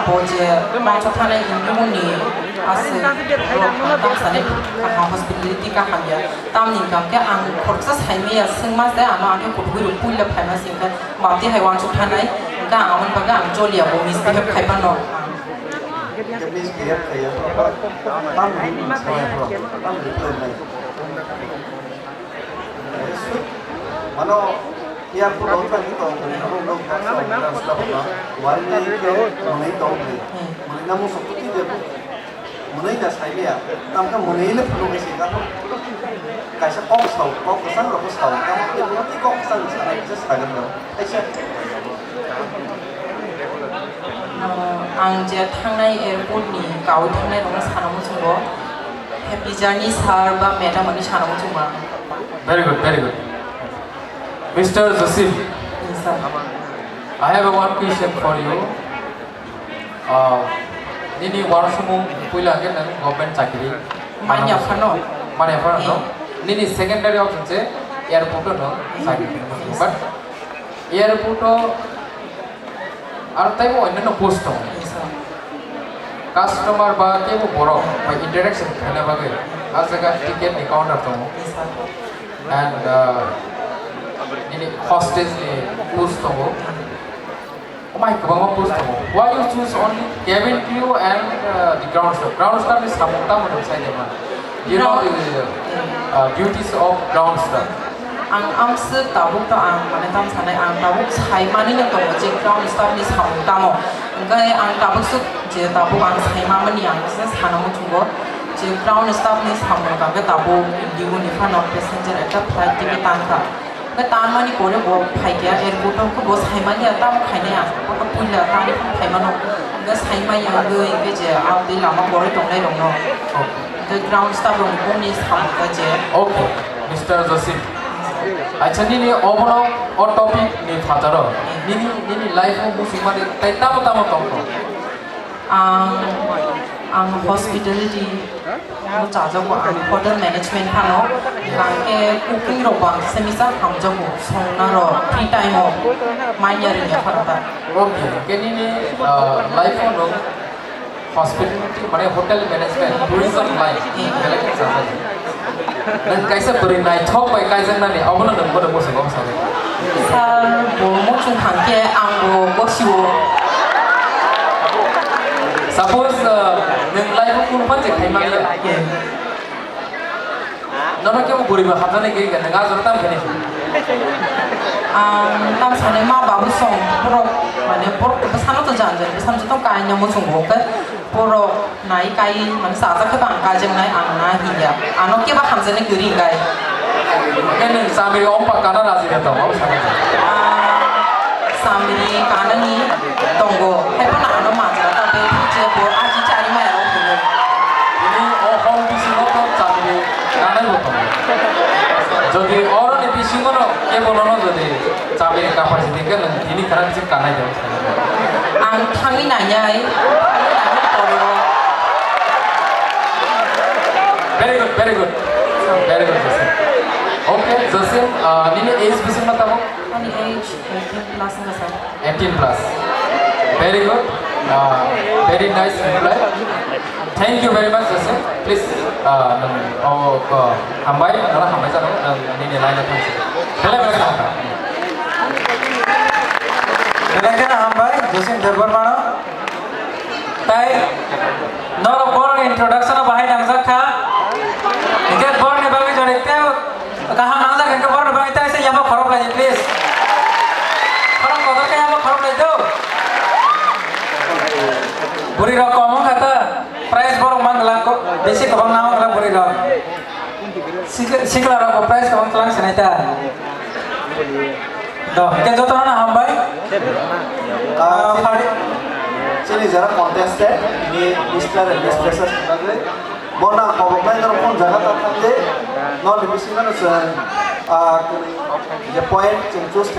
Speaker 11: boje ma cha thane in ni ase tam sane ka hospitality ka hamya tam ningka ke ang khorsa sai me ya sing ma da ama ke puthui ru pui la phai ma sing ka ma ti hai wan chu thanai Engka ang baga ang jolly abo misbehave kai pa no.
Speaker 5: Cái misbehave thì tam mình sai rồi, tam mình lên này. Mà nó ya pun orang kan itu orang kan dalam sebab apa? Warna itu mulai tahu ni, mulai namun seperti dia pun mulai dah saya lihat. Tamkan mulai le perlu mesti kan? Kaisa kok sahau, kok kesan kok sahau. Kamu yang nanti kok kesan sana itu saya dah. Aisyah.
Speaker 11: Ang je thangnai airport ni kau thangnai rong sanamu chungo. Happy journey sir ba madam ani sanamu chunga.
Speaker 1: Very good, very good. Mr. Joseph, I have one question for you. Nini warsumu puila ke nang government chakiri.
Speaker 11: Manya phano.
Speaker 1: Manya phano no. Nini secondary option je airport no chakiri. But airport ar tai mo onno post ho. Customer ba ke mo borok ba interaction khana ba ke as jaga ticket ni counter to. And ini hostage ni post to. Oh my god, post to. Why you choose only cabin crew and the ground staff? Ground staff is samukta mo sa ina. You know the duties of ground staff.
Speaker 11: Ang amse tabuk to ang mane tam sanai ang tabuk sai mani na to je ground staff ni samukta mo. Engkai ang tabuk su je tabuk ang sai ma mani ang se sanamu chungo. Je ground staff ni samukta ke tabuk diu ni fan of passenger ekta flight ticket tangka. Ke tan mani kore bo phai ke airport ko bo sai mani tam khai ne a ko to puila tam khai mano. Ke sai mai ang ge ke je ang di lama bore tong nai dong no. Ke ground staff rong ko ni samukta je.
Speaker 1: Okay, Mr. Joseph. Acha nini overall or topic ni fataro. Nini life mo musimari tay tamo tongko.
Speaker 11: Ang hospitality mo chaja ko ang hotel management phano kang ke cooking ro bang semisa hamja ko songna ro free time mo manya ri ya phata.
Speaker 1: Okay, kenini life no hospitality mane hotel management tourism line belakang saja. Dan kaisa berinai thok bai kaisa nani awala nang bodo mo sa sa.
Speaker 11: Sa bo mo chung hangke ang bo go siwo.
Speaker 1: Suppose nang life ko kun panje khai ma ya. Nono ke mo buri ma hatane ke ga nang azar tam kene.
Speaker 11: Tam sane ma babu song pro mane pro besano to janjan besam to ka nya mo chung bo ka pro nai kai man sa sa ke bang ka jeng nai ang na hi ya ano ke ba hamjane guri gai
Speaker 1: Kene samiri ompa kana razi ta mo sa.
Speaker 11: Samiri kana ni tonggo hai pa na ano ma ja ta be je bo a ji chari ma ro ko
Speaker 1: ini home bising to samiri kana bo to. Jodi oro ni bising no ke bolono jodi samiri capacity ke ini kana bising kana ja.
Speaker 11: Ang thangi na nyai
Speaker 1: Very good, very good. Very good, Joseph. Okay, Joseph, nini age bising mata mo?
Speaker 11: Ani age 18 plus na sa.
Speaker 1: 18 plus. Very good. Very nice reply. Thank you very much, Joseph. Please, hambai, nala hambai sa nini line na thanks. Bela ka.
Speaker 4: Bela ka hambai, Joseph Derbar mano. Tai, noro born introduction of bahai nangsa kha. Ikat born ne bagi jare te kaha nangsa ke born bagi tai se yama khorok lai please. Khorok kodar ke yama khorok lai do. Buri rok komo khata price borong mangla ko besi kabang naw la buri rok. Sikla rok price kabang tlang senaita. Do ke joto na hambai.
Speaker 5: Sini jara contested ini Mr. and Mrs. sebagai bona pemain telepon jaga tertentu non di sini kan ya point yang terus